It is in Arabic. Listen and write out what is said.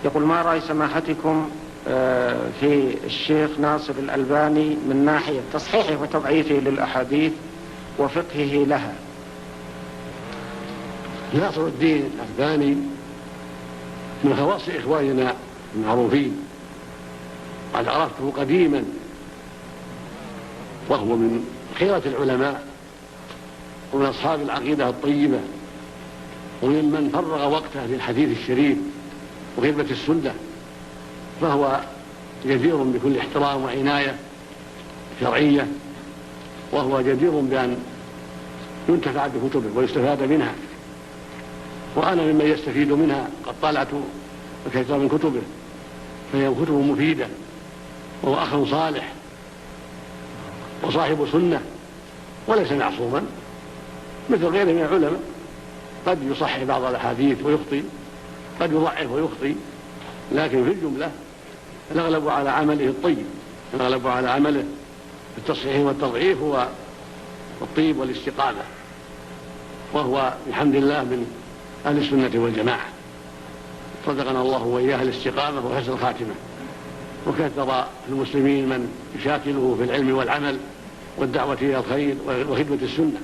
يقول: ما رأي سماحتكم في الشيخ ناصر الألباني من ناحية تصحيحه وتضعيفه للأحاديث وفقهه لها؟ ناصر الدين الألباني من خواص إخواننا المعروفين، قد عرفته قديما، وهو من خيرة العلماء ومن أصحاب العقيدة الطيبة، وممن فرغ وقته للحديث الشريف وخدمة السنة، فهو جدير بكل احترام وعناية شرعية، وهو جدير بأن ينتفع بكتبه ويستفاد منها، وأنا ممن يستفيد منها. قد طلعت كثيرا من كتبه، فهي كتب مفيدة، وهو أخ صالح وصاحب سنة، وليس معصوما مثل غيره من العلماء، قد يصحح بعض الأحاديث ويخطئ، قد يضعف ويخطئ، لكن في الجملة الأغلب على عمله الطيب، الأغلب على عمله التصحيح والتضعيف هو الطيب والاستقامة، وهو بحمد الله من أهل السنة والجماعة، صدقنا الله وإياه الاستقامة وحسن الخاتمة. وكثر المسلمين من يشاكله في العلم والعمل والدعوة إلى الخير وخدمة السنة.